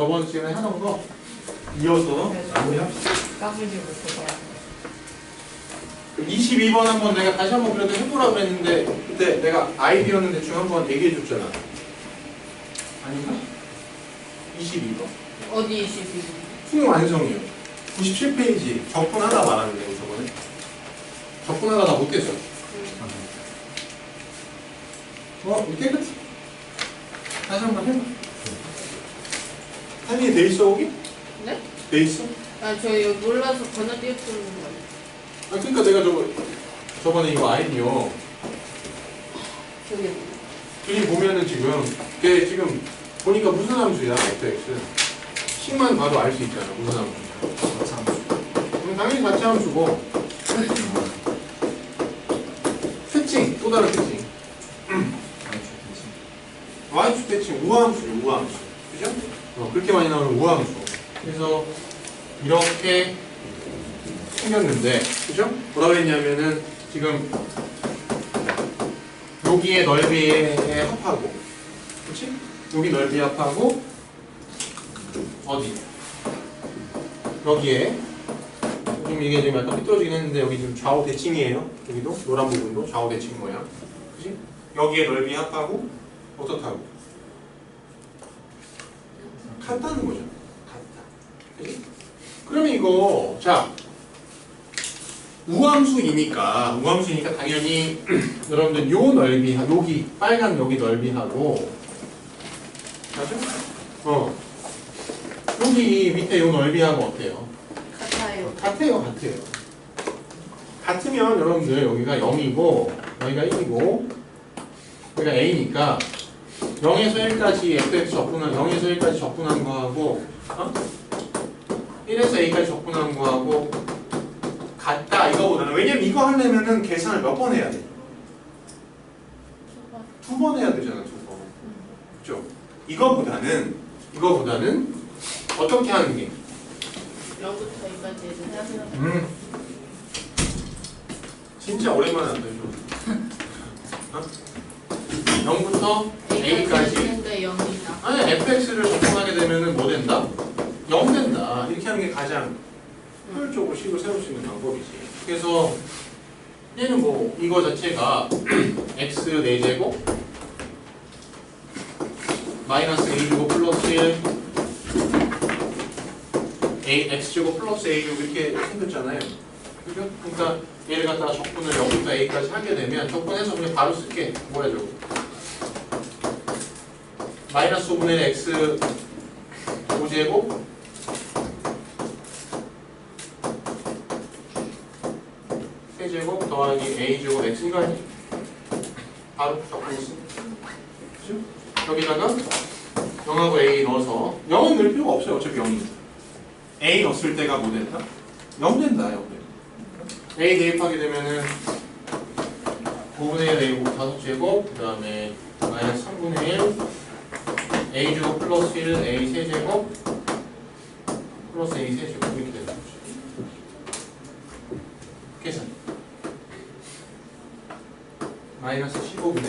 저번 시간에 하던 거 이어서 마무리합시다. 까불지 못해서 22번 한번 내가 다시 한번 그래도 해보라고 그랬는데 그때 내가 아이디어는 대충 한번 얘기해 줬잖아. 아닌가? 22번. 어디 22분? 수능 완성이요. 97페이지 적분하다 말하는데 저번에 적분하다 다 못했어. 깨끗이 다시 한번 해봐. 타이밍이 돼 있어 거기? 네? 돼 있어? 아, 저 여기 몰라서 건너뛰었던 거예요. 아 그러니까 내가 저번에 이거 아이디어 저기 여기 보면은 지금 걔 지금 보니까 무슨 함수야 fx 식만 봐도 알 수 있잖아 무슨 함수야. 그럼 당연히 자체 함수고 특징 또 다른 특징 y축 대칭 우함수죠 우함수 그죠? 그렇게 많이 나오는 우함수. 그래서 이렇게 생겼는데 그죠? 뭐라 그랬냐면은 지금 여기의 넓이에 합하고 그렇지? 여기 넓이 합하고 어디? 여기에 좀 이게 지금 약간 삐뚤어지긴 했는데 여기 지금 좌우 대칭이에요. 여기도 노란 부분도 좌우 대칭 모양 그렇지? 여기에 넓이 합하고 어떻다고? 같다는 거죠. 같다. 그치? 그러면 이거 자 우함수이니까 당연히 여러분들 요 넓이 여기 빨간 여기 넓이하고 맞죠? 여기 밑에 요 넓이하고 어때요? 같아요. 같아요. 같으면 여러분들 여기가 0이고 여기가 1이고 여기가 a니까 0에서 1까지 fx 적분한 0에서 1까지 적분한 거하고 1에서 a까지 적분한 거하고 같다 이거보다는 왜냐면 이거 하려면은 계산을 몇 번 해야 돼? 2번 해야 되잖아 2번. 그렇죠? 이거보다는 어떻게 하는 게? 0부터 2까지 해야 되나? 진짜 오랜만에 한다 이거. 0부터 a까지 근데 0이다. 아니 fx를 적분하게 되면은 뭐 된다? 0 된다. 이렇게 하는 게 가장 효율적으로 식을 세울 수 있는 방법이지. 그래서 얘는 뭐 이거 자체가 x 4제곱 마이너스 a제곱 플러스 1 x제곱 플러스 a제곱 이렇게 생겼잖아요. 그죠? 그러니까 얘를 갖다가 적분을 0부터 a까지 하게 되면 적분해서 그냥 바로 쓸게. 뭐야 저거? 마이너스 5분의 1 x 5제곱 세제곱 더하기 a제곱 x 이거 아니지? 바로 적분을 쓰. 그죠? 여기다가 0하고 a 넣어서 0은 넣을 필요가 없어요. 어차피 0이 a 넣었을 때가 뭐 된다? 0 된다. 0 된다. a 대입하게 되면은 5분의 1 a 5제곱 그 다음에 마이너스 3분의 1 a제곱 플러스 1 a 세제곱 플러스 a 세제곱 이렇게 되는 거죠. 계산 마이너스 15분의 1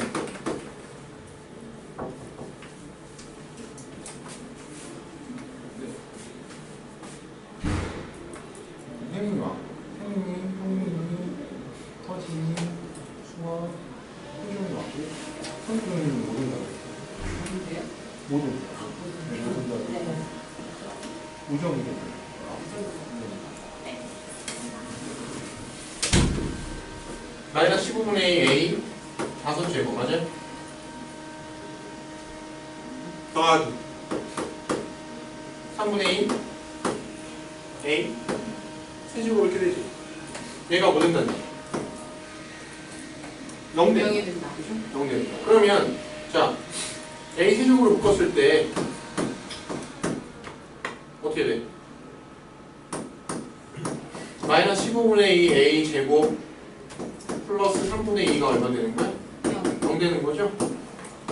행위와 터짐, 수학, 표준과 선생님은 모른다고 했어요. 모른다. 우정이겠죠. 마이너스 15분의 a 5제곱 맞아요? 더하기 3분의 2 a 세제곱 이렇게 되지. 얘가 뭐 된다니? 0 된다. 0이 된다. 0 된다. 그러면 자 a 세제곱으로 묶었을 때 어떻게 돼? 마이너스 15분의 2 a 제곱 플러스 3분의 2가 얼마 되는 거야? 0 되는 거죠?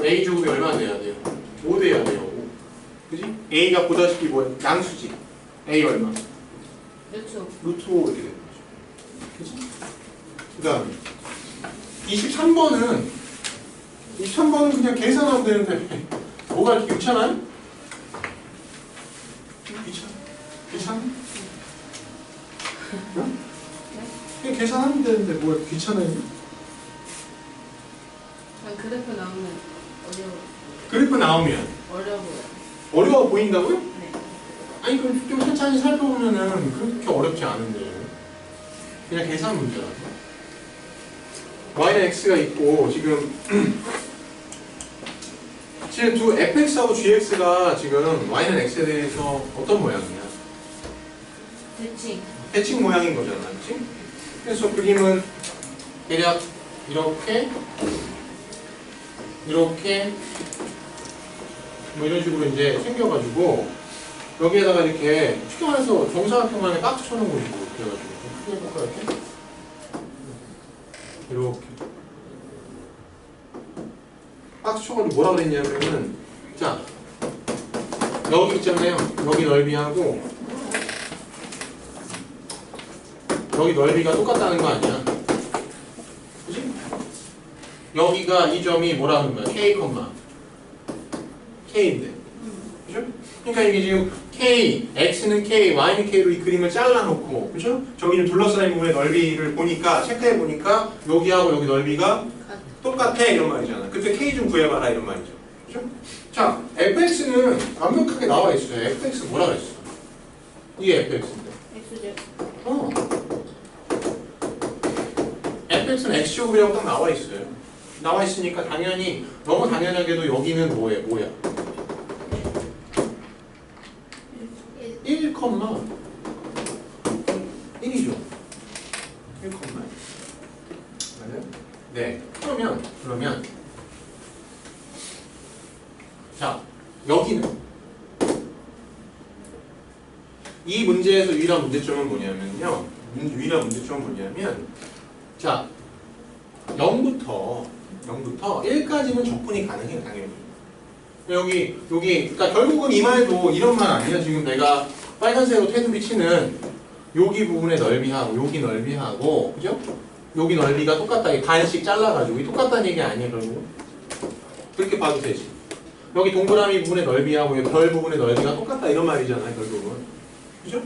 a 제곱이 얼마 돼야 돼요? 5 돼야 돼요. 5. 그지? a가 보다시피 뭐야? 양수지. a 얼마? 루트 5 이렇게 되는 거죠. 그지? 그 다음에 23번은 그냥 계산하면 되는데 뭐가 이렇게 귀찮아요? 귀찮아? 응? 그냥 계산하면 되는데 뭐 귀찮아요? 난 그래프 나오면 어려워. 그래프 나오면 어려워 보여. 어려워 보인다고요? 네. 아니 그럼 좀 천천히 살펴보면은 그렇게 어렵지 않은데 그냥 계산 문제라서 y는 x가 있고 지금 두 fx하고 gx가 지금 y는 x에 대해서 어떤 모양이야? 대칭. 대칭 모양인 거잖아, 그렇지? 그래서 그림은 대략 이렇게 뭐 이런 식으로 이제 생겨가지고 여기에다가 이렇게 쉽게 말해서 정사각형만에 박스 쳐놓은 거지 뭐 그래가지고 좀 크게 해볼까 이렇게 박스 쳐가지고 뭐라 그랬냐면은 자 여기 있잖아요. 여기 넓이하고 여기 넓이가 똑같다는 거 아니야? 그치? 여기가 이 점이 뭐라는 거야? K, K인데. 그죠? 그러니까 이게 지금 K, X는 K, Y는 K로 이 그림을 잘라놓고, 그죠? 저기는 둘러싸인 부분의 넓이를 보니까, 체크해 보니까 여기하고 여기 넓이가 똑같아 이런 말이잖아. 그때 K 좀 구해봐라 이런 말이죠. 그죠? 자, fx는 완벽하게 나와 있어요. fx 뭐라 그랬어? 이게 fx인데. X제. fx는 x제곱이라고 딱 나와 있어요. 나와 있으니까 당연히 너무 당연하게도 여기는 뭐야? 1, 1이죠. 1, 맞아요? 네. 그러면 자 여기는 이 문제에서 유일한 문제점은 뭐냐면요. 자 0부터 1까지는 적분이 가능해 당연히. 여기 그러니까 결국은 이 말도 이런 말 아니야. 지금 내가 빨간색으로 테두리 치는 여기 부분의 넓이하고 여기 넓이하고 그죠? 여기 넓이가 똑같다. 이 반씩 잘라가지고 이 똑같다는 얘기 아니야 결국은. 그렇게 봐도 되지. 여기 동그라미 부분의 넓이하고 여기 별 부분의 넓이가 똑같다 이런 말이잖아요 결국은. 그죠?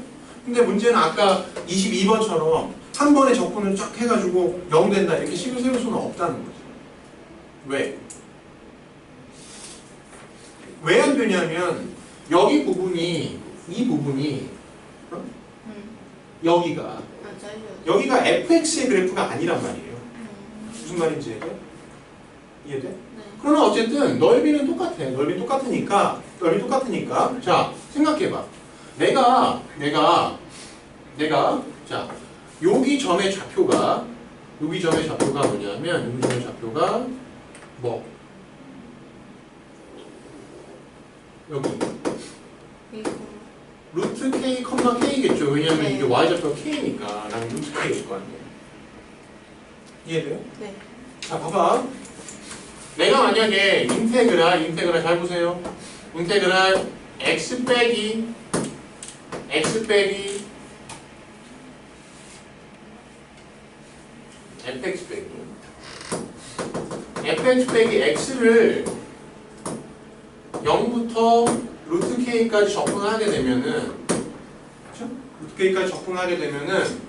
근데 문제는 아까 22번처럼 한 번에 적분을 쫙 해가지고 0 된다 이렇게 식을 세울 수는 없다는 거지. 왜? 왜 안 되냐면 여기 부분이 이 부분이 여기가 fx의 그래프가 아니란 말이에요. 무슨 말인지 이해돼? 네. 그러나 어쨌든 넓이는 똑같아. 넓이 똑같으니까 자 생각해봐. 내가 자 여기 점의 좌표가 뭐냐면 여기 점의 좌표가 뭐 여기 루트 K, K겠죠. 왜냐면 네. 이게 Y좌표가 K니까 나는 루트 K일 거 아니에요. 이해돼요? 네. 자 봐봐. 내가 만약에 인테그랄 잘 보세요. 인테그랄 x 빼기 fx 빼기 x를 0부터 루트 k까지 적분하게 되면은 그렇죠? 루트 k까지 적분하게 되면은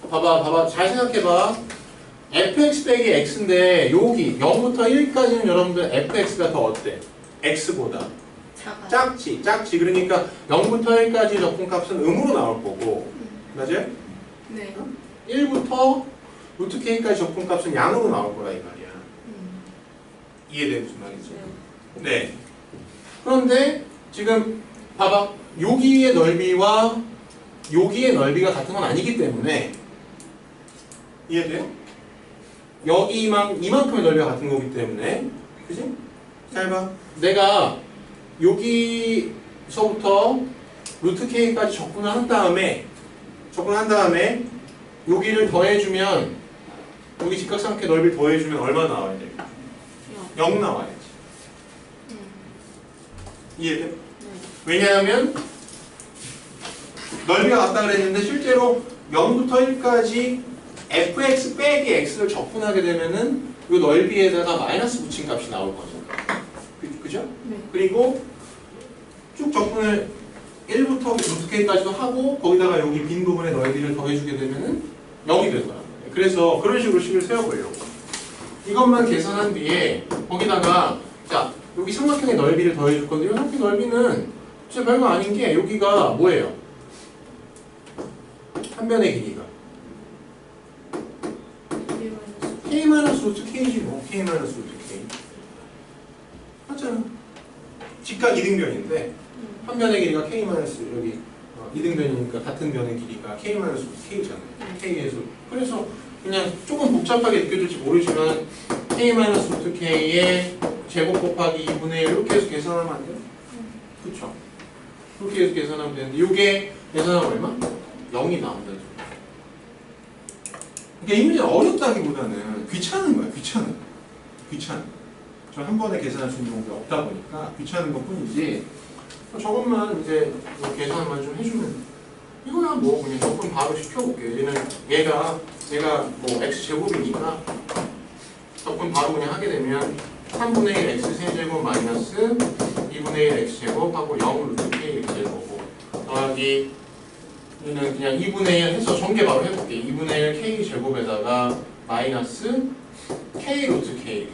봐봐 잘 생각해봐. fx 빼기 x인데 여기 0부터 1까지는 여러분들 fx가 더 어때? x보다 작지. 그러니까 0부터 1까지 적분값은 음으로 나올 거고 맞아요? 네. 1부터 루트 k까지 적분값은 양으로 나올 거라 이 말이야. 이해돼 무슨 말인지? 네. 그런데 지금 봐봐. 여기의 넓이와 여기의 넓이가 같은 건 아니기 때문에 이해돼요? 이만큼의 넓이가 같은 거기 때문에 그지? 잘 봐. 내가 여기서부터 루트 k까지 적분한 다음에 여기를 더해주면 여기 직각삼각형 넓이를 더해주면 얼마 나와야 돼? 0 나와야지. 이해돼? 네. 왜냐하면 넓이가 같다 그랬는데 실제로 0부터 1까지 fx 빼기 x를 적분하게 되면은 이 넓이에다가 마이너스 붙인 값이 나올 거죠. 그죠? 네. 그리고 쭉 적분을 1부터 루트 k까지도 하고 거기다가 여기 빈 부분에 너희들을 더해주게 되면은 0이 되는 거란 말이에요. 그래서 그런 식으로 식을 세워보려고. 이것만 계산한 뒤에 거기다가 자 여기 삼각형의 넓이를 더해줄 건데 이 삼각형 넓이는 진짜 별거 아닌 게 여기가 뭐예요? 한 변의 길이가 k-루트 k지 뭐 k-루트 k 맞잖아. 직각 이등변인데 한 변의 길이가 k- 여기 이등변이니까 같은 변의 길이가 k-루트 k잖아요. k에서 그래서 그냥 조금 복잡하게 느껴질지 모르지만 k-루트 k의 제곱 곱하기 2분의 1 이렇게 해서 계산하면 안 돼요? 그쵸? 그렇게 해서 계산하면 되는데 이게 계산하면 얼마? 0이 나온다죠. 그러니까 이 문제는 어렵다기보다는 귀찮은 거야. 귀찮은. 저 한 번에 계산할 수 있는 경우가 없다 보니까 귀찮은 것 뿐이지 저것만 이제 뭐 계산만 좀 해주면 이거야 뭐 그냥 적분 바로 시켜볼게요. 얘가 뭐 x제곱이니까 적분 바로 그냥 하게 되면 3분의 1 x 세제곱 마이너스 2분의 1 x제곱 하고 0 루트 k x제곱 더하기 얘는 그냥 2분의 1 해서 전개 바로 해볼게. 2분의 1 k제곱에다가 마이너스 k 루트 k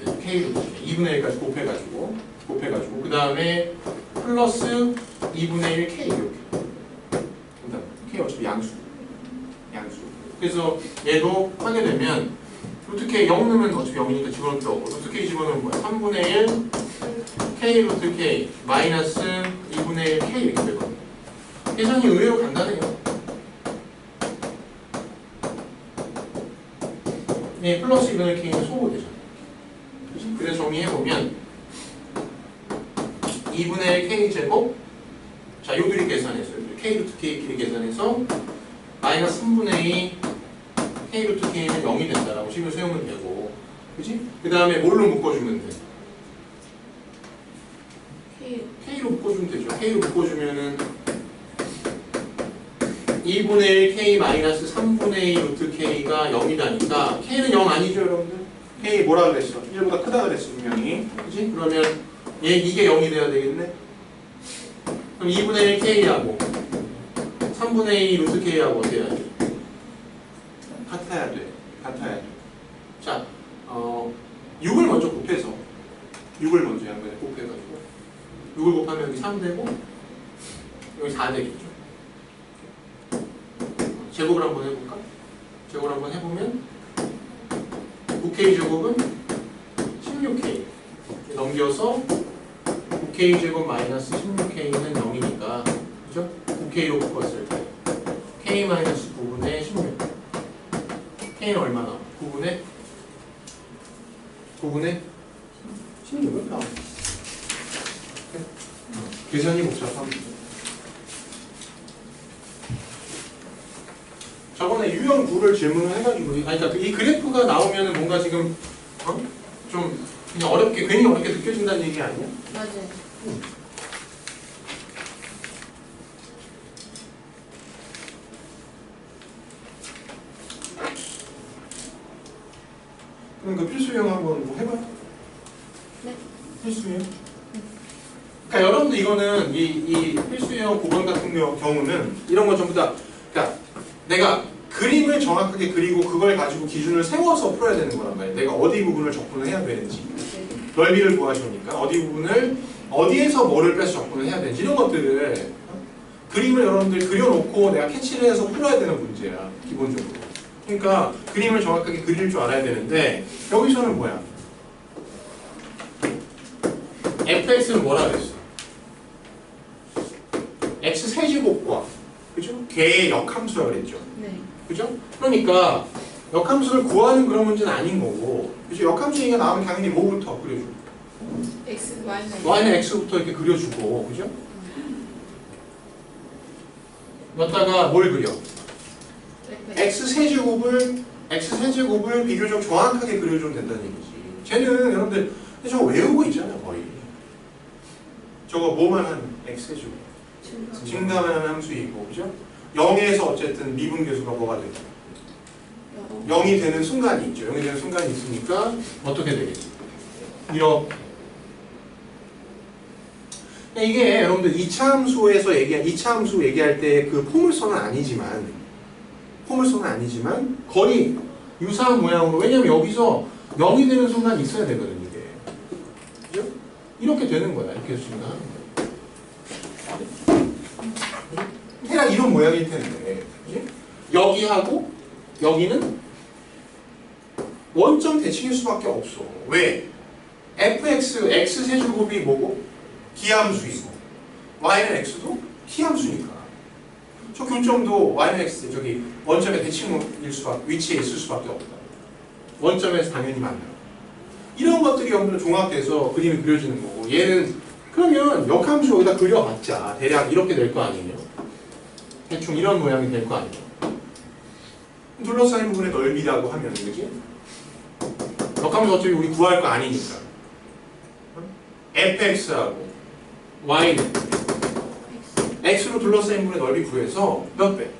2분의 1까지 곱해가지고 그 다음에 플러스 2분의 1 k 이렇게 k 어차피 양수 그래서 얘도 하게 되면 루트 k 0 넣으면 어차피 0이니까 집어넣을 필요 없고 루트 k 집어넣으면 뭐야? 3분의 1 k 루트 k 마이너스 2분의 1 k 이렇게 되거든요. 계산이 의외로 간단해요. 네, 플러스 2분의 1 k는 소호되잖아요. 그래서 정리해보면 2분의 1 k 제곱 자 요들이 계산했어요. k 루트 k 길이 계산해서 마이너스 3분의 2 k 루트 k는 0이 된다라고 식을 세우면 되고 그치? 그 다음에 뭘로 묶어주면 돼? k로 묶어주면 되죠. k로 묶어주면은 2분의 1 k 마이너스 3분의 2 루트 k가 0이다니까 k는 0 아니죠 여러분들? k 뭐라 그랬어? 1보다 크다 그랬어 분명히 그치? 그러면 이게 0이 돼야 되겠네? 그럼 2분의 1 k하고 3분의 2 루트 k하고 어떻게 해야 돼? 같아야 돼. 자, 6을 먼저 곱해서 6을 먼저 양변에 곱해가지고 6을 곱하면 여기 3 되고 여기 4 되겠죠. 제곱을 한번 해볼까? 제곱을 한번 해보면 9k 제곱은 16k 넘겨서 9k 제곱 마이너스 16k는 0이니까 그죠? 9k로 묶었을 때 k 마이너스 9분의 16 k는 얼마나? 9분의 16은 나와. 계산이 복잡합니다. 저번에 유형 9를 질문을 해가지고 그러니까 이 그래프가 나오면은 뭔가 지금 좀 그냥 괜히 어렵게 느껴진다는 얘기 아니야? 맞아요. 그럼 그 필수 유형 한번 뭐 해봐요? 네. 필수 유형? 그러니까 여러분들 이거는 이 필수 유형 9번 같은 경우는 이런 거 전부 다 그러니까 내가 그림을 정확하게 그리고 그걸 가지고 기준을 세워서 풀어야 되는 거란 말이에요. 내가 어디 부분을 적분을 해야 되는지 넓이를 구하시니까 어디 부분을 어디에서 뭐를 빼서 적분을 해야 되는지 이런 것들을 그림을 여러분들이 그려놓고 내가 캐치를 해서 풀어야 되는 문제야 기본적으로. 그러니까 그림을 정확하게 그릴 줄 알아야 되는데 여기서는 뭐야? fx는 뭐라 그랬어? x 세제곱과 그죠? 걔의 역함수라 그랬죠. 네. 그죠? 그러니까 역함수를 구하는 그런 문제는 아닌 거고 그죠? 역함수 얘기가 나오면 당연히 뭐부터 그려줘? x y는 y는 x부터 이렇게 그려주고 그죠? 여기다가 뭘 그려? x 세제곱을 비교적 정확하게 그려주면 된다는 얘기지. 쟤는 여러분들 저거 외우고 있잖아요 거의. 저거 뭐만 하는 x 세제곱. 증가하는 함수이고 그죠? 0에서 어쨌든 미분계수가 뭐가 되죠? 0이 되는 순간이 있죠. 0이 되는 순간이 있으니까 어떻게 되겠지? 이렇게 이게 여러분들 2차 함수에서 얘기한 2차 함수 얘기할 때 그 포물선은 아니지만 거의 유사한 모양으로, 왜냐면 여기서 0이 되는 순간이 있어야 되거든 이게. 그죠? 이렇게 되는 거야. 이렇게 해주시면 하는 거야. 대략 이런 모양일 텐데, 그치? 여기하고 여기는 원점 대칭일 수밖에 없어. 왜? fx, x 세제곱이 뭐고? 기함수이고 y는 x도 기함수니까 저 교점도 y는 x, 저기 원점의 대칭일 수밖에, 위치에 있을 수밖에 없다. 원점에서 당연히 만나. 이런 것들이 여러분들 종합돼서 그림이 그려지는 거고, 얘는 그러면 역함수 여기다 그려봤자 대략 이렇게 될 거 아니에요? 대충 이런 모양이 될 거 아니에요? 둘러싸인 부분의 넓이라고 하면, 그지? 역함수 어차피 우리 구할 거 아니니까. fx하고 y는 x로 둘러싸인 부분의 넓이 구해서 몇 배?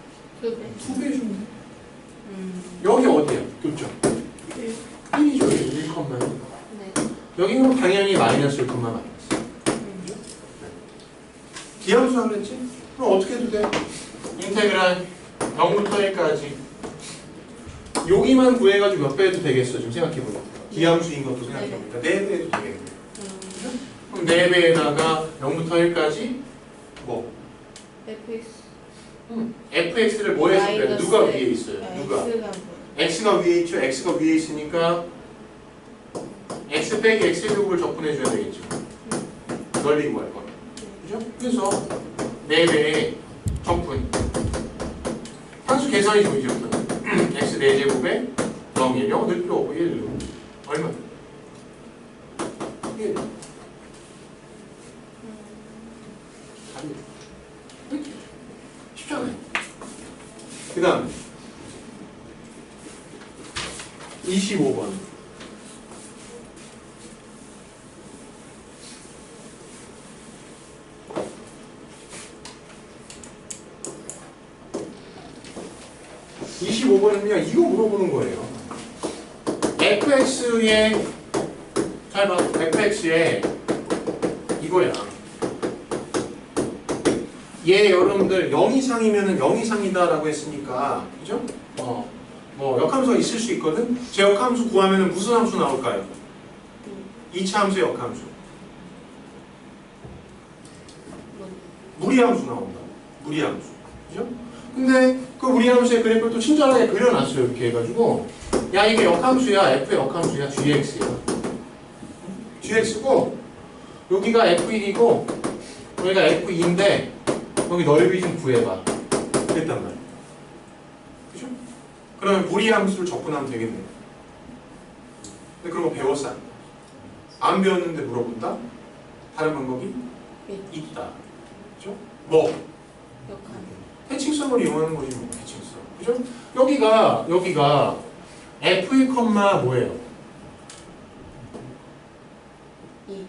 2배. 2배 주면 돼. 여기 어디야? 교점? 1이죠. 1,1. 네. 여기는 당연히 마이너스 1, 마이너스. 기함수 하랬지? 그럼 어떻게 해도 돼? 인테그랄 0부터 1까지 여기만 구해가지고 몇 배 해도 되겠어. 지금 생각해보니까 기함수인 것도 생각해보니까 4배 해도 되겠네. 그럼 4배에다가 0부터 1까지 뭐? fx를 뭐 했을 때 누가 위에 있어요? 누가? x가 위에 있죠? x가 위에 있으니까 x 빼기 x제곱을 적분해줘야 되겠죠. 넓이 구할 거야. 그죠? 그래서 4배의 적분. 함수 계산이 좀 이제부터. x 4제곱에 0이 0 넣을 필요 없고 1 얼마? 1. 쉽잖아요. 그 다음 25번. (25번은요) 이거 물어보는 거예요. fx의 잘 봐. fx의 이거야. 얘 여러분들 0 이상이면은 0 이상이다라고 했으니까, 그죠? 뭐 역함수가 있을 수 있거든. 제 역함수 구하면은 무슨 함수 나올까요? 2차 함수의 역함수. 무리함수 나온다. 무리함수. 그죠? 근데 그 무리함수의 그래프를 또 친절하게 그려놨어요. 이렇게 해가지고 야 이게 역함수야. F의 역함수야. GX야. GX고 여기가 F1이고 여기가 F2인데 여기 넓이 좀 구해봐. 그랬단 말이야. 그죠? 그러면 무리함수를 적분하면 되겠네요. 근데 그런 거 배웠어? 안 배웠는데 물어본다? 다른 방법이 있다. 그죠? 뭐? 해칭성을 이용하는 거지 뭐. 해칭성. 그죠? 여기가 F1, 뭐예요? 2.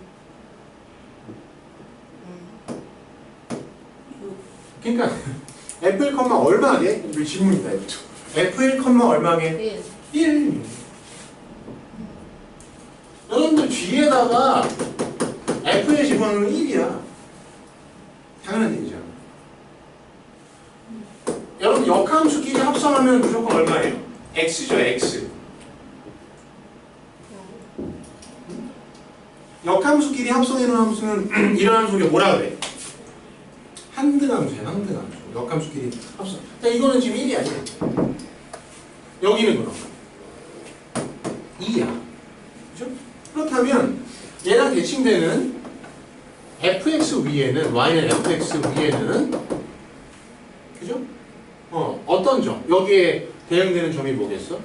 그러니까 F1, 얼마게? 이거 질문이다 이거죠. F1, 얼마게? 1. 여러분들 G에다가 F에 집어넣으면 1이야. 당연한 얘기잖아. 여러분 역함수끼리 합성하면 무조건 얼마예요? X죠, X. 역함수끼리 합성해놓은 함수는 이런 함수를 뭐라 그래? 한등함수야, 한등함수. 역함수끼리 합성. 자, 이거는 지금 1이 아니야. 여기는 그럼 2야. 그죠? 그렇다면 얘랑 대칭되는 fx 위에는, y는 fx 위에는, 그죠? 어떤 점? 여기에 대응되는 점이 뭐겠어?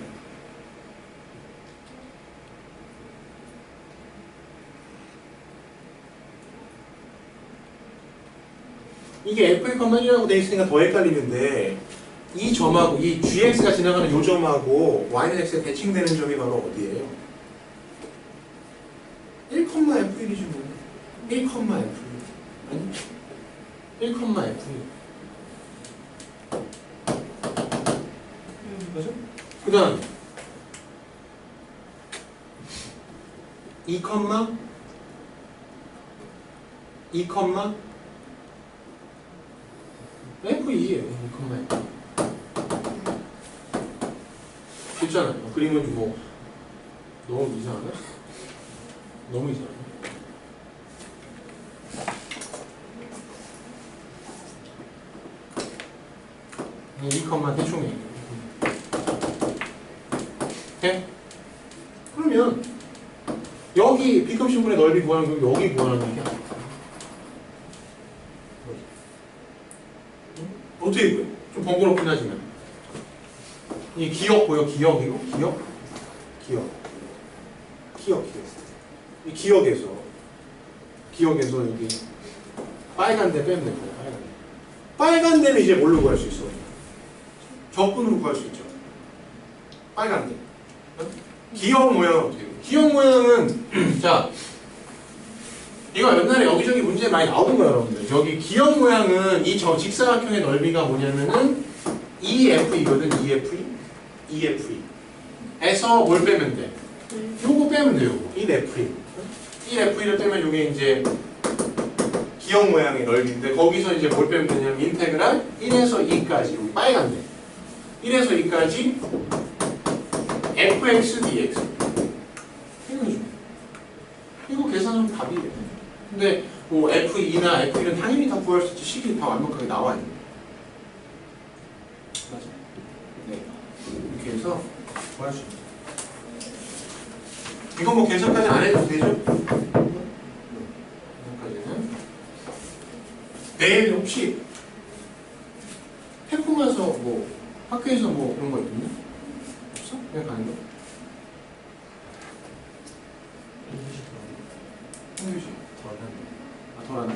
이게 f1,1이라고 돼 있으니까 더 헷갈리는데 이 점하고 이 gx가 지나가는 이 점하고 y는 x가 대칭되는 점이 바로 어디예요? 1,f1이지 뭐. 1,f1 아니? 1,f1 그죠? 그 다음 2, 2, F2예요. 2,F. 쉽잖아요. 그림은 뭐 너무 이상하네? 너무 이상하네. 이 컴마 대충이. 오케이? 그러면 여기 B급 신분의 넓이 구하는 거 여기 구하는 게 아니야. 어떻게 구해? 좀 번거롭긴 하지만 이 기억 보여? 기억 이거? 기억 이 기억에서 여기 빨간 데 빼면 됩니다. 빨간 데는 이제 뭘로 구할 수 있어? 적분으로 구할 수 있죠. 빨간 데. 기억 모양은 어떻게 해요? 기억 모양은 자 이거 옛날에 여기저기 문제 많이 나오는 거예요, 여러분들. 여기 기억 모양은 이 저 직사각형의 넓이가 뭐냐면은 EF이거든. EFE. 에서 뭘 빼면 돼? 요거 빼면 돼요. 1FE. 1FE를 빼면 이게 이제 기억 모양의 넓이인데 거기서 이제 뭘 빼면 되냐면 인테그랄 1에서 2까지 여기 빨간데 1에서 2까지 fx dx 이거죠. 이거 계산하면 답이에요. 근데 뭐 f2나 f1은 당연히 다 구할 수 있지. 식이 다 완벽하게 나와요. 맞아. 네. 이렇게 해서 구할 수 있어요. 이거 뭐 계산까지 안 해도 되죠? 계산까지는. 내일 혹시 태풍 가서 뭐 학교에서 뭐 그런 거 있겠냐? 없어? 그냥 가는 거? 한규씨 덜 한데?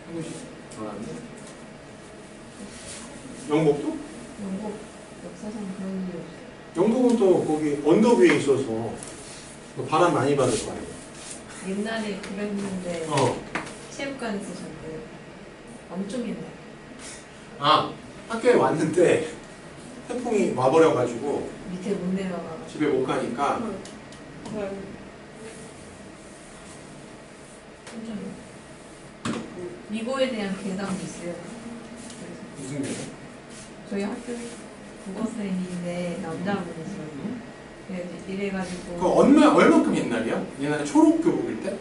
한규씨 덜 한데? 영복도? 영국 역사상 그런 일이 없어요. 영국은 또 거기 언덕 위에 있어서 바람 많이 받을 거 아니에요? 옛날에 그랬는데 체육관에서 잤대요. 엄청 옛날. 아 학교에 왔는데 태풍이 와버려가지고 밑에 못 내려가. 집에 못 가니까 미고에 대한 괴담도 있어요. 무슨 게? 저희 학교 국어선생님인데 남자분이시거든요. 이래가지고 그 얼마큼 옛날이야? 옛날에 초록교복일 때?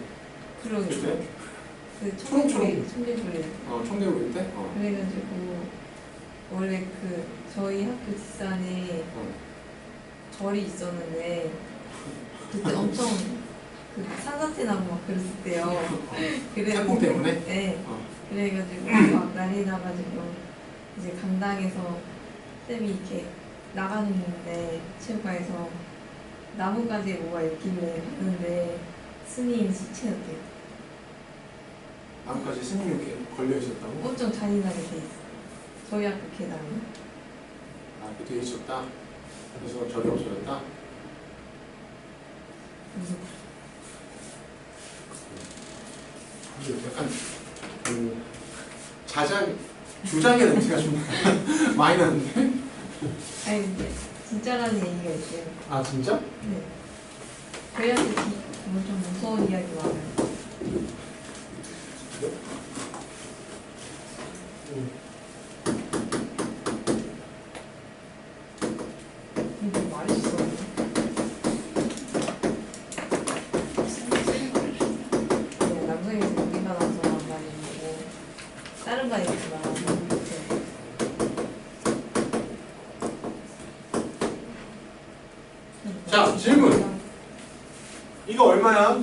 그러겠죠. 그때? 그 초록. 청개구리. 청개구일 때? 그래가지고 원래 그 저희 학교 뒷산에 절이 있었는데 그때 엄청 그 산사태 나고 막 그랬었대요. 태풍 때문에? 네. 그래가지고 막 난리 나가지고 이제 강당에서 쌤이 이렇게 나가는데 체육관에서 나뭇가지에 뭐가 있길래 갔는데 스님 시체였대요. 나뭇가지 스님이 이렇게 걸려 있었다고? 엄청 잔인하게 돼 있어. 저희 학교 계단에. 아, 그 뒤에 있었다. 그래서 절이 없어졌다. 약간 그 주작의 냄새가 좀 많이 나는데? 아니 근데 진짜라는 얘기가 있어요. 아 진짜? 네. 저희한테 좀 무서운 이야기 많아요. 근데 말했어. 네, 남성에서 여기가 나서 말이고 다른 가있지만 자, 질문. 이거 얼마야?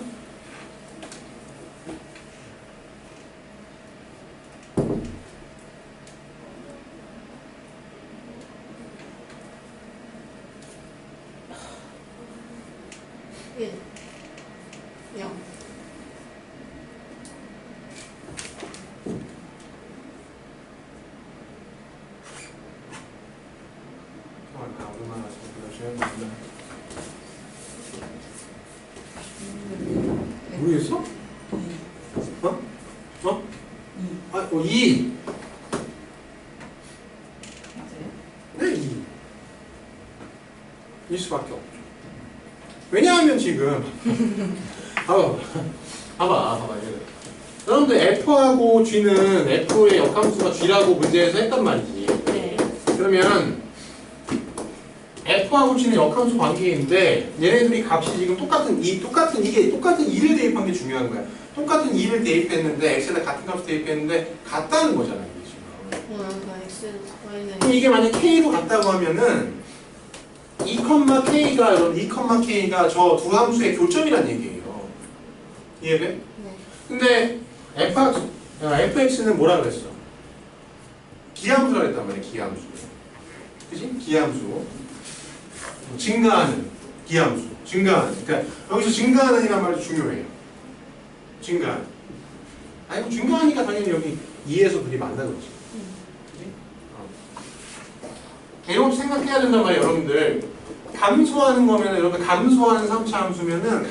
모르겠어? 어? 아, 2. 맞아요? 네, 2. 일 수밖에 없죠. 왜냐하면 지금 봐봐. 여러분들 F하고 G는 F의 역함수가 G라고 문제에서 했단 말이지. 네. 그러면 F하고 G는 역함수 관계인데 얘네들이 값이 지금 똑같은 2를 대입한 게 중요한 거야. 똑같은 2를 대입했는데 X에다 같은 값을 대입했는데 같다는 거잖아 이게 지금. 그럼 이게 만약 K로 같다고 하면은 2,K가 여러분 2,K가 저 두 함수의 교점이란 얘기예요. 이해돼? 네. 근데 fx는 뭐라 그랬어? 기함수라 그랬단 말이야. 기함수. 그치? 기함수. 증가하는 기함수. 증가하는. 그러니까 여기서 증가하는이란 말도 중요해요. 증가하는. 아니 증가하니까 당연히 여기 2에서 둘이 만나는 거지. 그치? 이런 거 생각해야 된단 말이에요. 여러분들. 감소하는 거면은 여러분 감소하는 3차 함수면은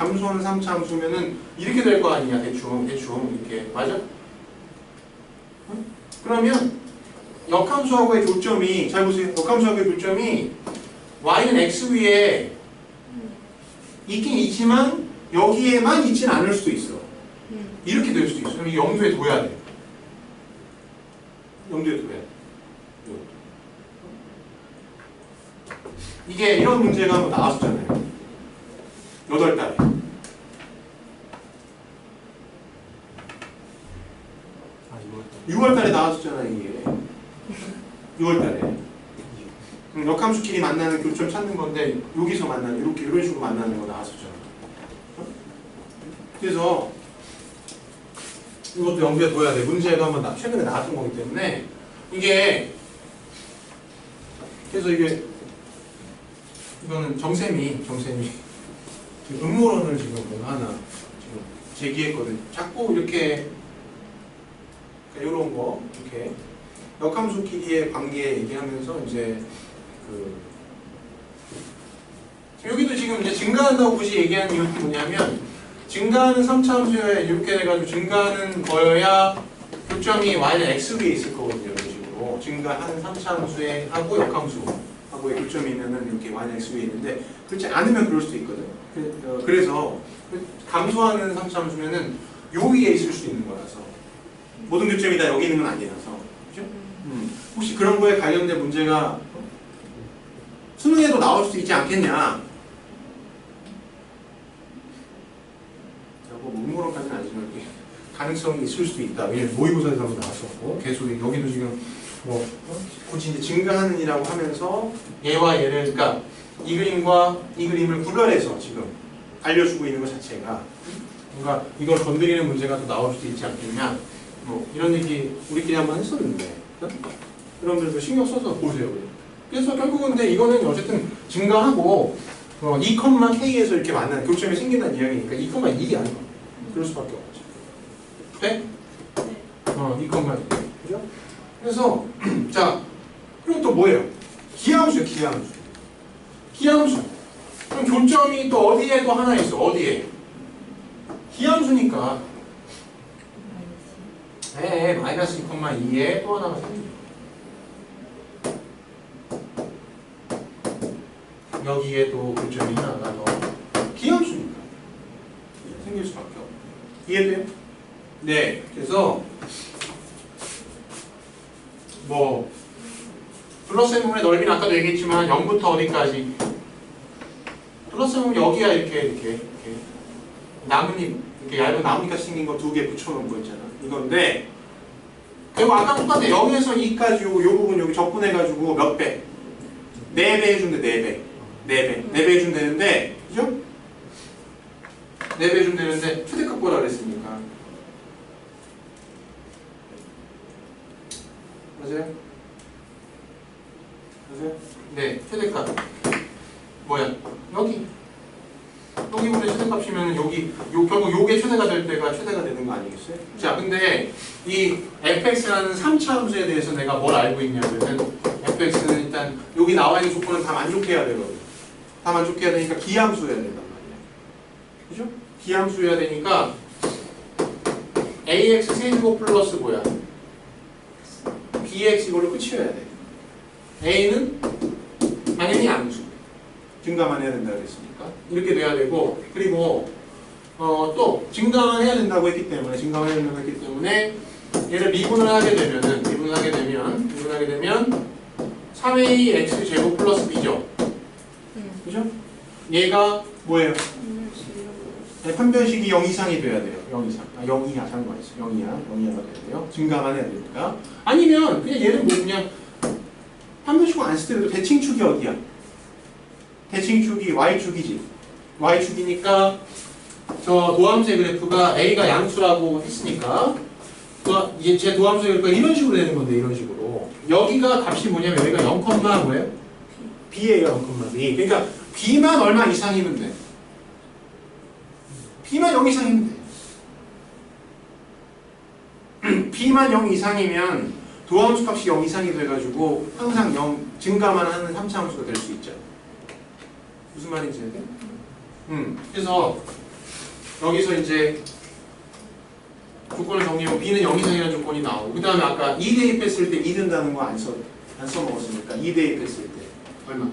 이렇게 될 거 아니야. 대충 이렇게 맞아? 응? 그러면 역함수하고의 교점이 잘 보세요. 역함수하고의 교점이 y는 x 위에 있긴 있지만 여기에만 있진 않을 수도 있어. 이렇게 될 수도 있어. 그럼 염두에 둬야 돼. 염두에 둬야 돼. 이게 이런 문제가 한번 나왔었잖아요. 8달에. 6월달에 나왔었잖아요. 이게 6월달에. 역함수끼리 만나는 교점 찾는 건데 여기서 만나는 이런 식으로 만나는 거 나왔었잖아요. 그래서 이것도 염두에 둬야 돼. 문제가 한번 최근에 나왔던 거기 때문에 이게 그래서 이거는 정쌤이 지금 음모론을 지금 하나 지금 제기했거든요. 자꾸 이렇게 그러니까 이런 거 이렇게 역함수끼리의 관계 얘기하면서 이제 여기도 지금 이제 증가한다고 굳이 얘기하는 이유는 뭐냐면 증가하는 3차 함수에 이렇게 돼가지고 증가하는 거여야 교점이 y는 x 위에 있을 거거든요. 이런 식으로 증가하는 3차 함수에 하고 역함수 하고의 교점이 있는 이렇게 y는 x 위에 있는데 그렇지 않으면 그럴 수도 있거든. 그래서 감소하는 3차 함수면은 요 위에 있을 수 있는 거라서 모든 교점이 다 여기 있는 건 아니라서 그죠? 혹시 그런 거에 관련된 문제가 수능에도 나올 수도 있지 않겠냐? 뭐 음모론까지는 아니지만 가능성이 있을 수도 있다. 왜냐면 모의고사에서 한번 나왔었고 계속 여기도 지금 뭐 굳이 이제 증가하는 이라고 하면서 얘와 얘를 그러니까 이 그림과 이 그림을 구별해서 지금 알려주고 있는 것 자체가 뭔가 이걸 건드리는 문제가 또 나올 수도 있지 않겠냐? 뭐 이런 얘기 우리끼리 한번 했었는데 여러분들도 신경 써서 보세요. 그래서 결국은 근데 이거는 어쨌든 증가하고 2,K에서 이렇게 만나는 교점이 생긴다는 이야기니까 2,1이 아니야. 그럴 수밖에 없죠. 네? 2,1. 그죠? 그래서 자 그리고 또 뭐예요? 기하함수예요. 기하함수. 그럼 교점이 또 어디에도 하나 있어. 어디에? 기하함수니까 마이너스 2,2에 또 하나가 생겨. 여기에 또 교점이 하나가 더 기하함수니까 생길 수밖에 없고. 이해돼요? 네. 그래서 뭐 플러스 부분의 넓이는 아까도 얘기했지만 0부터 어디까지? 플러스 부분 여기야 이렇게 나뭇잎 이렇게 얇은 나뭇잎같이 생긴 거 2개 붙여놓은 거 있잖아. 이건데 그리고 아까 똑같아. 0에서 2까지 요 부분 여기 적분해가지고 몇 배? 4배 해주면 돼. 4배 해주면 되는데 그죠? 4배 해주면 되는데 최대값 보라 그랬으니까 맞아요? 네, 최대값 뭐야? 여기보다 최대값이면 결국 요게 최대가 될 때가 최대가 되는 거 아니겠어요? 자, 근데 이 fx라는 3차 함수에 대해서 내가 뭘 알고 있냐면 fx는 일단 여기 나와 있는 조건은 다 만족해야 되거든. 다 만족해야 되니까 기함수여야 된단 말이야. 그죠? 기함수여야 되니까 ax 세제곱 플러스 뭐야? bx 이걸로 끝이어야 돼. a는 당연히 양수. 증가만 해야 된다 그랬으니까 이렇게 돼야 되고 그리고 또 증가만 해야 된다고 했기 때문에 얘를 미분을 하게 되면 3a x 제곱 플러스 b죠. 그죠? 얘가 뭐예요? 네, 판별식이 0 이상이 돼야 돼요. 0 이상. 0 이하 상관없어. 0 이하가 돼야 돼요. 증가만 해야 되니까. 아니면 그냥 얘는 뭐 그냥 판별식을 안 쓰더라도 대칭축이 어디야? 대칭축이 y축이지. y축이니까 저 도함수의 그래프가 a가 양수라고 했으니까 이제 제 도함수의 그래프가 이런 식으로 되는 건데 이런 식으로 여기가 값이 뭐냐면 여기가 0, 뭐예요? b예요. 0,b. 그러니까 b만 얼마 이상이면 돼. b만 0 이상이면 돼. b만 0 이상이면 도함수 값이 0 이상이 돼가지고 항상 0 증가만 하는 3차함수가 될 수 있죠. 무슨 말인지 알게? 그래서 여기서 이제 조건을 정리하고 b는 0 이상이라는 조건이 나오고 그 다음에 아까 2 대입했을 때 2 든다는 거 안 써먹었으니까 2 대입했을 때 얼마?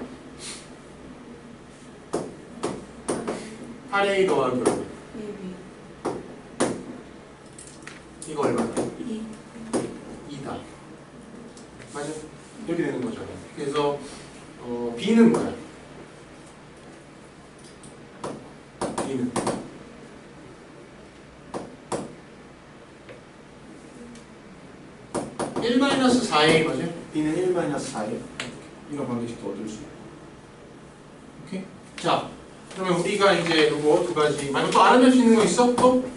8a 더하기 얼마? 이거 얼마다? 2다. 맞아? 이렇게 되는 거죠. 그래서 b는 뭐야? b는 1-4a 맞아요? b는 1-4a 이런 방식도 얻을 수 있고. 오케이? 자, 그러면 우리가 이제 요거 두 가지 만약 또 알아낼 수 있는 거 있어? 또?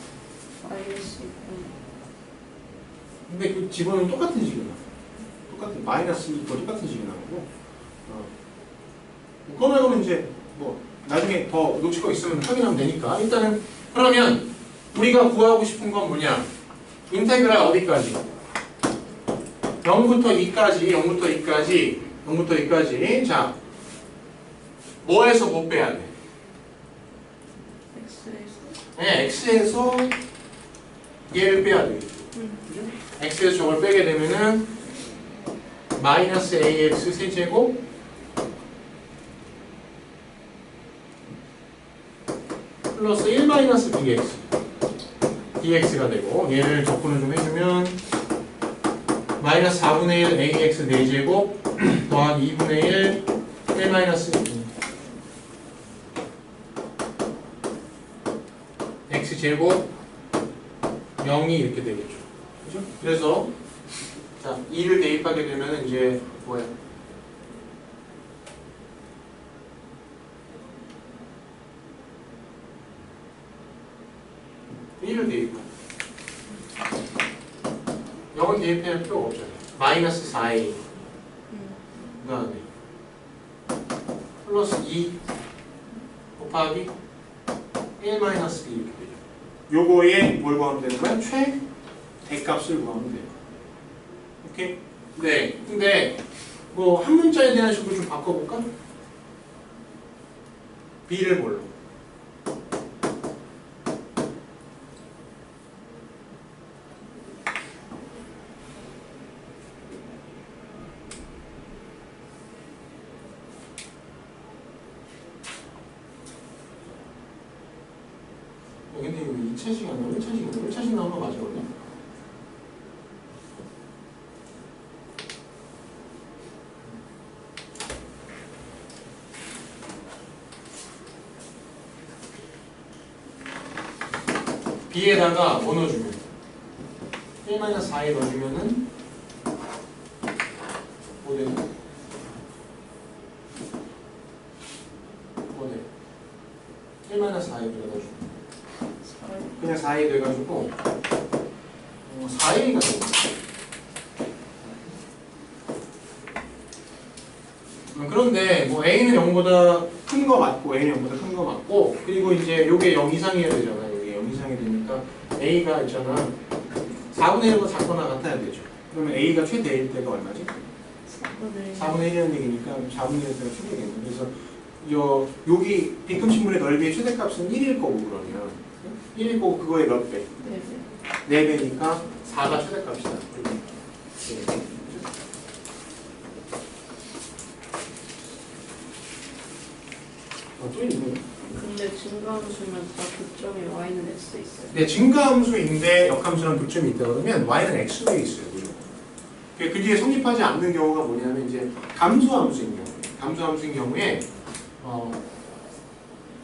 근데 그 집어넣으면 똑같은 식이 나와. 마이너스 이거 똑같은 식이 나오고 그거 말고는 이제 뭐 나중에 더 놓칠 거 있으면 확인하면 되니까 일단은 그러면 우리가 구하고 싶은 건 뭐냐? 인테그랄 어디까지? 0부터 2까지 자 뭐에서 못 빼야 돼? 네, x에서 얘를 빼야 되겠죠. 그죠? x에서 저걸 빼게 되면은 마이너스 ax 세제곱 플러스 1 마이너스 bx dx가 되고 얘를 접근을 좀 해주면 마이너스 4분의 1 ax 4제곱 더하기 2분의 1 마이너스 x제곱 0이 이렇게 되겠죠. 그죠? 그래서 자 2를 대입하게 되면 이제 뭐야? 를 대입하고 0을 대입할 필요가 없잖아요. 마이너스 4a 그 다음에 플러스 2 곱하기 1 마이너스 b 이렇게 되죠. 요거에 뭘 구하면 되는 거야? 최대값을 구하면 돼요. 오케이? 네. 근데 뭐 한 문자에 대한 식으로 좀 바꿔볼까? b를 뭘로? 근데 이거 2차식 아니야? 1차식 나오면 맞아 원래? b에다가 뭐 넣어주면 1-4에 넣어주면은 뭐 되는 거야? 뭐 돼? 1-4에 넣어주면 그냥 4이 돼가지고 4a가 됩니다. 그런데 뭐 a는 0보다 큰 거 맞고 a는 0보다 큰 거 맞고 그리고 이제 요게 0 이상이어야 되잖아. 요게 0 이상이 되니까 a가 있잖아 4분의 1보다 작거나 같아야 되죠. 그러면 a가 최대일 때가 얼마지? 4분의 1이라는 얘기니까 4분의 1 때가 최대겠네. 그래서 여기 빈큼식물의 넓이의 최대값은 1일 거고 그러면 1일 거고 그거의 몇 배? 4배니까 4가 최대값이다. 또 있네. 근데 증가함수면 다 교점이 y는 x에 있어요. 네, 증가함수인데 역함수랑 교점이 있다 그러면 y는 x에 있어요. 무조건. 그게 성립하지 않는 경우가 뭐냐면 이제 감소함수인 경우에 감소함수인 경우에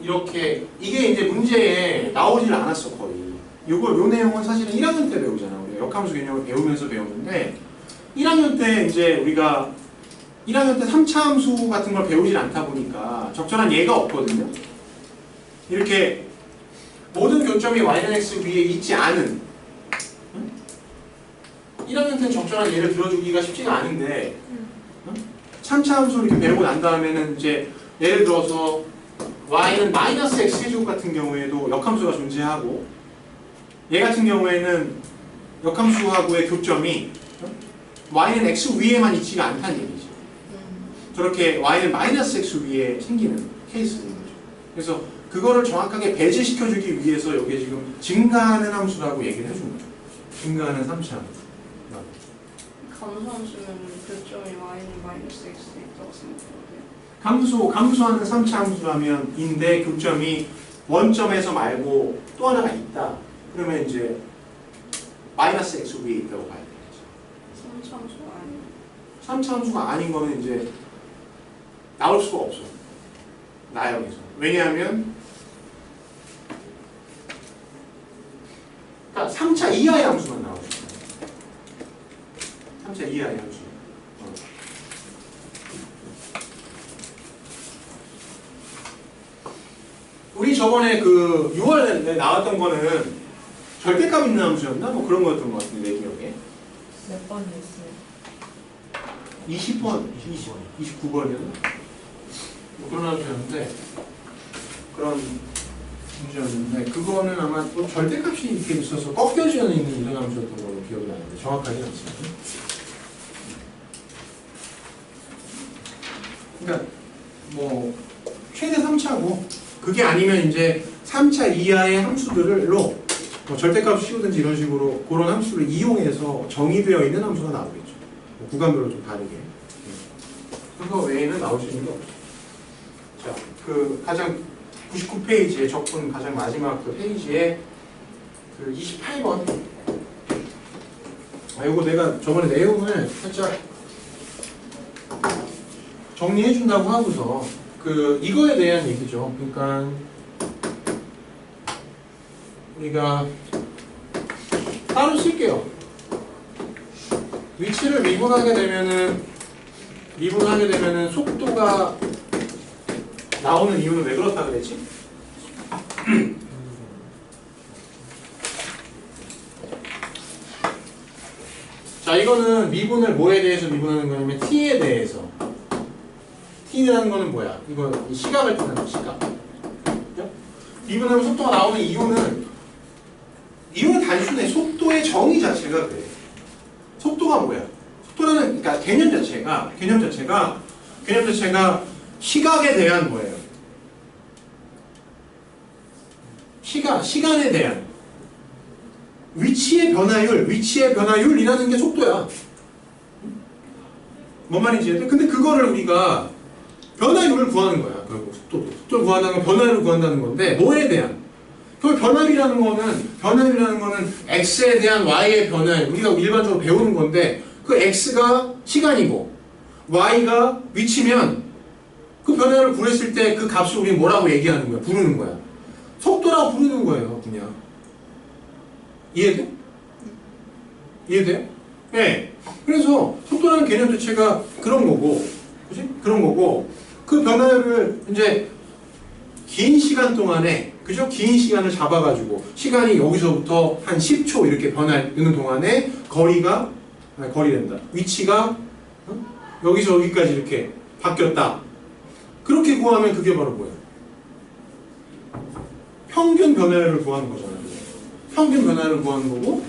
이렇게 이게 이제 문제에 나오질 않았어 거의. 요 내용은 사실은 1학년 때 배우잖아. 우리가 역함수 개념을 배우면서 배웠는데 1학년 때 이제 우리가 1학년 때 3차 함수 같은 걸 배우질 않다 보니까 적절한 예가 없거든요. 이렇게 모든 교점이 y는 x 위에 있지 않은 1학년 때는 적절한 예를 들어주기가 쉽지가 않은데 3차 함수 이렇게 배우고 난 다음에는 이제 예를 들어서 y는 마이너스 x제곱 같은 경우에도 역함수가 존재하고 얘 같은 경우에는 역함수하고의 교점이 y는 x 위에만 있지가 않다는 얘기죠. 저렇게 y는 마이너스 x 위에 생기는 케이스인 거죠. 그래서 그거를 정확하게 배제시켜주기 위해서 여기 지금 증가하는 함수라고 얘기를 해준 거죠. 증가하는 3차 함수. 감소함수면 교점이 y는 마이너스 x에 있다고 생각해요. 감소하는 3차 함수라면 인데 교점이 원점에서 말고 또 하나가 있다. 그러면 이제 마이너스 x 위에 있다고 봐야 되겠죠. 3차 함수가 아니에요. 3차 함수가 아닌 거는 이제 나올 수가 없어. 나역에서. 왜냐하면 그러니까 3차 이하의 함수만 나오죠. 3차 이하의 함수. 우리 저번에 그 6월에 나왔던 거는 절대값 있는 함수였나? 뭐 그런 거였던 것 같은데 내 기억에. 몇 번이었어요? 20번, 29번이었나? 뭐 그런 함수였는데 그런 문제였는데 그거는 아마 또 절대값이 이렇게 있어서 꺾여져 있는 이런 함수였던 걸로 기억이 나는데 정확하지 않습니다. 그러니까 뭐 최대 3차고 그게 아니면 이제 3차 이하의 함수들로 뭐 절대값 씌우든지 이런 식으로 그런 함수를 이용해서 정의되어 있는 함수가 나오겠죠. 뭐 구간별로 좀 다르게. 그거 외에는 나올 수 있는 게 없죠. 자, 그 가장 99페이지에 적분 가장 마지막 그 페이지에 그 28번. 이거 내가 저번에 내용을 살짝 정리해 준다고 하고서 그 이거에 대한 얘기죠. 그러니까 우리가 따로 쓸게요. 위치를 미분하게 되면은 속도가 나오는 이유는 왜 그렇다 그랬지? 자, 이거는 미분을 뭐에 대해서 미분하는 거냐면 t에 대해서. t라는 거는 뭐야? 이거 시각을 뜻하는 시각. 그죠? 미분하면 속도가 나오는 이유는 단순해. 속도의 정의 자체가 그래. 속도가 뭐야? 속도라는 그러니까 개념 자체가 시각에 대한 뭐예요? 시간에 대한 위치의 변화율이라는 게 속도야. 뭔 말인지 이해돼? 근데 그거를 우리가 변화율을 구하는 거야. 결국 속도를 구한다는 건 변화율을 구한다는 건데 뭐에 대한? 그 변화율이라는 거는 x에 대한 y의 변화율. 우리가 일반적으로 배우는 건데 그 x가 시간이고 y가 위치면 그 변화율을 구했을 때 그 값을 우리는 뭐라고 얘기하는 거야? 부르는 거야. 속도라고 부르는 거예요, 그냥. 이해돼? 이해돼요? 네. 그래서 속도라는 개념 자체가 그런 거고, 그지? 그런 거고, 그 변화율을 이제 긴 시간 동안에, 그죠? 긴 시간을 잡아가지고, 시간이 여기서부터 한 10초 이렇게 변화되는 동안에 거리된다. 위치가 여기서 여기까지 이렇게 바뀌었다. 그렇게 구하면 그게 바로 뭐야? 평균 변화율을 구하는 거잖아요. 평균 변화율을 구하는 거고,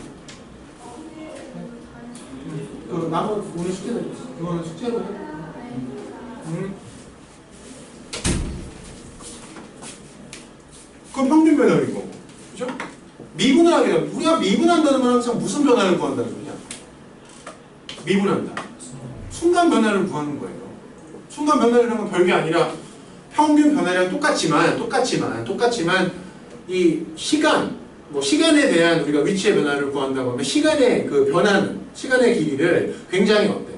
나머지 오늘 숙제 냈어. 이거는 숙제로 해. 그건 평균 변화율인 거고, 그죠? 미분을 하게 되면 우리가 미분한다는 건 항상 무슨 변화를 구한다는 거냐? 미분한다. 순간 변화를 구하는 거예요. 순간 변화율이라는 건 별게 아니라 평균 변화량 똑같지만 이 시간, 뭐 시간에 대한 우리가 위치의 변화를 구한다고 하면 시간의 그 변화는 시간의 길이를 굉장히 어때?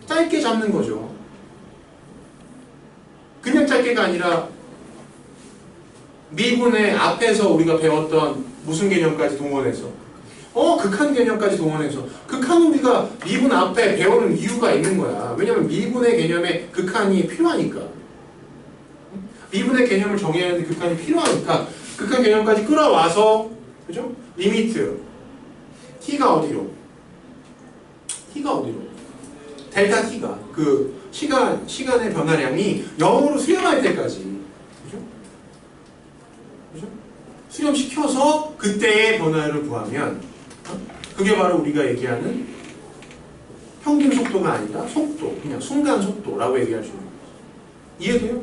짧게 잡는 거죠. 그냥 짧게가 아니라 미분의 앞에서 우리가 배웠던 무슨 개념까지 동원해서 극한 개념까지 동원해서 극한 우리가 미분 앞에 배우는 이유가 있는 거야. 왜냐면 미분의 개념에 극한이 필요하니까. 미분의 개념을 정해야 하는데 극한이 필요하니까 극한 개념까지 끌어와서 그죠? 리미트 t가 어디로? 델타 t가 그 시간의 변화량이 0으로 수렴할 때까지 그죠? 수렴시켜서 그때의 변화를 구하면 그게 바로 우리가 얘기하는 평균 속도가 아니라 속도, 그냥 순간 속도라고 얘기할 수 있는 거죠. 이해돼요?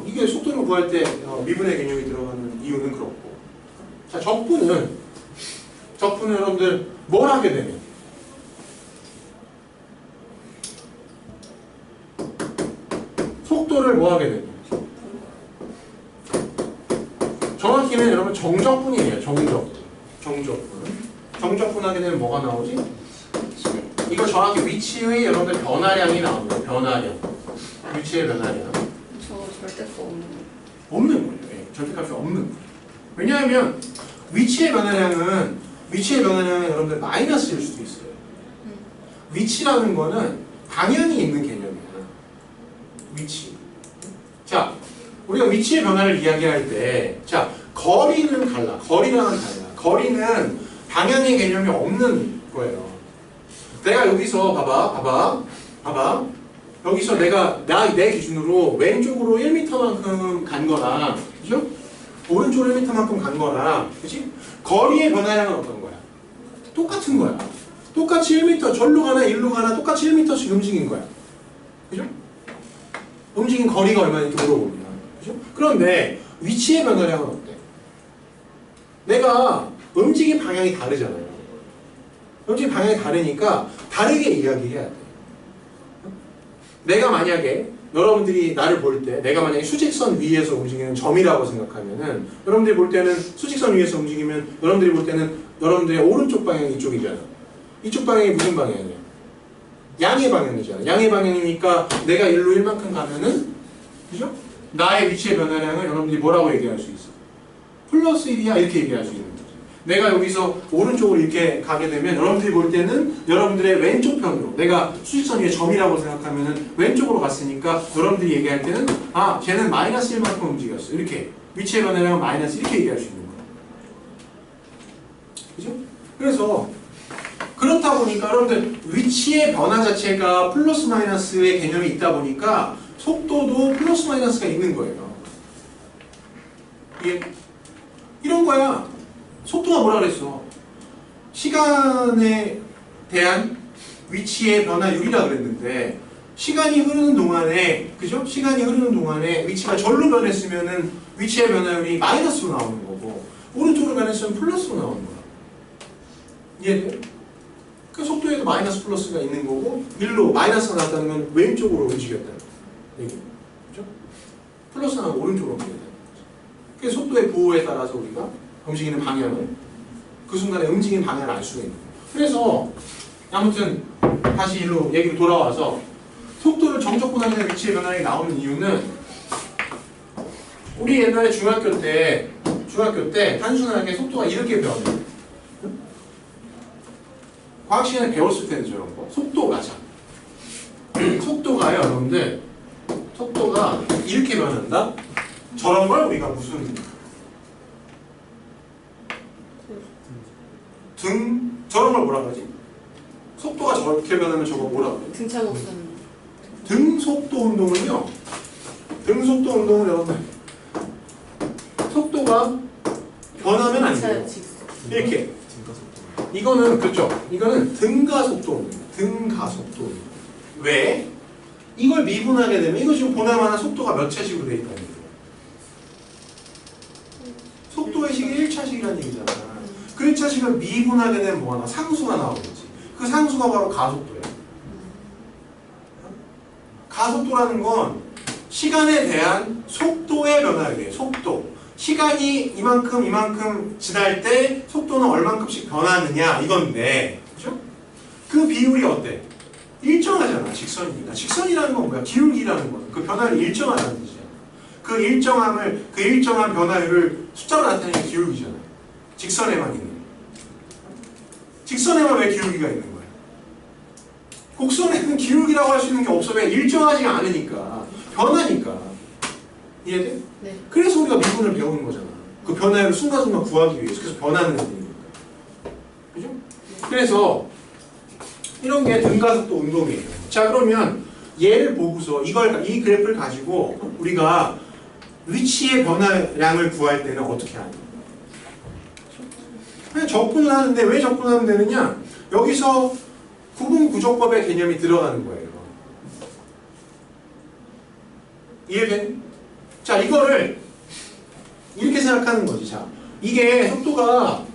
이게 속도를 구할 때 미분의 개념이 들어가는 이유는 그렇고. 자, 적분은 여러분들 뭘 하게 되면 속도를 뭐 하게 되면 정확히는 여러분 정적분이에요. 정적분 하게 되면 뭐가 나오지? 이거 정확히 위치의 여러분들 변화량이 나오는 거예요. 변화량. 위치의 변화량. 저 절대값 없는 거예요. 예, 절대값이 없는 거예요. 왜냐하면 위치의 변화량은 여러분들 마이너스일 수도 있어요. 위치라는 거는 방향이 있는 개념이야. 위치. 자, 우리가 위치의 변화를 이야기할 때, 자, 거리는 달라. 거리는 방향의 개념이 없는 거예요. 내가 여기서 봐봐. 여기서 내 기준으로 왼쪽으로 1m만큼 간 거랑, 그죠? 오른쪽으로 1m만큼 간 거랑, 그치? 거리의 변화량은 어떤 거야? 똑같은 거야. 똑같이 1m, 절로 가나 일로 가나 똑같이 1m씩 움직인 거야. 그죠? 움직인 거리가 얼마인지 물어봅니다. 그죠? 그런데 위치의 변화량은 어때? 내가 움직인 방향이 다르잖아요. 움직인 방향이 다르니까 다르게 이야기해야 돼. 내가 만약에 여러분들이 나를 볼 때 내가 만약에 수직선 위에서 움직이는 점이라고 생각하면은 여러분들이 볼 때는 수직선 위에서 움직이면 여러분들이 볼 때는 여러분들의 오른쪽 방향이 이쪽이잖아. 이쪽 방향이 무슨 방향이야? 양의 방향이잖아. 양의 방향이니까 내가 일로 1만큼 가면은 그죠? 나의 위치의 변화량을 여러분들이 뭐라고 얘기할 수 있어? 플러스 1이야 이렇게 얘기할 수 있는 거죠. 내가 여기서 오른쪽으로 이렇게 가게 되면 여러분들이 볼 때는 여러분들의 왼쪽 편으로 내가 수직선 위에 점이라고 생각하면은 왼쪽으로 갔으니까 여러분들이 얘기할 때는 쟤는 마이너스 1만큼 움직였어. 이렇게 위치의 변화량은 마이너스 이렇게 얘기할 수 있는 거야. 그죠? 그래서 그렇다 보니까 여러분들 위치의 변화 자체가 플러스 마이너스의 개념이 있다 보니까 속도도 플러스 마이너스가 있는 거예요. 이게 이런 거야. 속도가 뭐라 그랬어? 시간에 대한 위치의 변화율이라 그랬는데 시간이 흐르는 동안에 그죠? 시간이 흐르는 동안에 위치가 절로 변했으면은 위치의 변화율이 마이너스로 나오는 거고 오른쪽으로 변했으면 플러스로 나오는 거야. 이해돼요? 그 속도에도 마이너스 플러스가 있는 거고 일로 마이너스가 나왔다는 건 왼쪽으로 움직였다는 얘기. 그죠? 플러스가 나오면 오른쪽으로 움직였다는 거죠. 그래서 속도의 부호에 따라서 우리가 움직이는 방향을 그 순간에 움직이는 방향을 알 수가 있는 거예요. 그래서 아무튼 다시 일로 얘기로 돌아와서 속도를 정적분하는 위치의 변화량이 나오는 이유는 우리 옛날에 중학교 때 단순하게 속도가 이렇게 변해. 과학 시간에 배웠을 때는 저런 거. 속도가 속도가요, 여러분들. 속도가 이렇게 변한다? 저런 걸 우리가 무슨 저런 걸 뭐라 그러지? 속도가 저렇게 변하면 저거 뭐라 그러지? 등차 곡선. 등속도 운동은요. 등속도 운동은 여러분 속도가 변하면 안 돼요. 이렇게. 이거는 그렇죠. 이거는 등가속도입니다. 등가속도. 왜? 이걸 미분하게 되면 이거 지금 보나마나 속도가 몇 차식으로 되어 있다는 거예요. 속도의 식이 1차식이라는 얘기잖아. 그 1차식을 미분하게 되면 뭐가 나와? 상수가 나오겠지. 그 상수가 바로 가속도예요. 가속도라는 건 시간에 대한 속도의 변화율이에요. 속도. 시간이 이만큼 지날 때 속도는 얼만큼씩 변하느냐 이건데, 그죠? 그 비율이 어때? 일정하잖아. 직선이니까. 직선이라는 건 뭐야? 기울기라는 거는 그 변화율이 일정하다는 뜻이야. 그 일정한 변화율을 숫자로 나타내는 게 기울기잖아. 직선에만 있는. 직선에만 왜 기울기가 있는 거야? 곡선에는 기울기라고 할 수 있는 게 없어. 왜? 일정하지가 않으니까. 변하니까. 이해돼? 네. 그래서 우리가 미분을 배우는 거잖아. 그 변화율을 순간순간 구하기 위해서. 그래서 변하는 거니까. 그죠? 그래서 이런 게 등가속도 운동이에요. 자, 그러면 얘를 보고서 이 그래프를 가지고 우리가 위치의 변화량을 구할 때는 어떻게 하냐? 그냥 적분을 하는데 왜 적분하면 되느냐? 여기서 구분구조법의 개념이 들어가는 거예요. 이해돼? 자, 이거를 이렇게 생각하는 거지. 자, 이게 속도가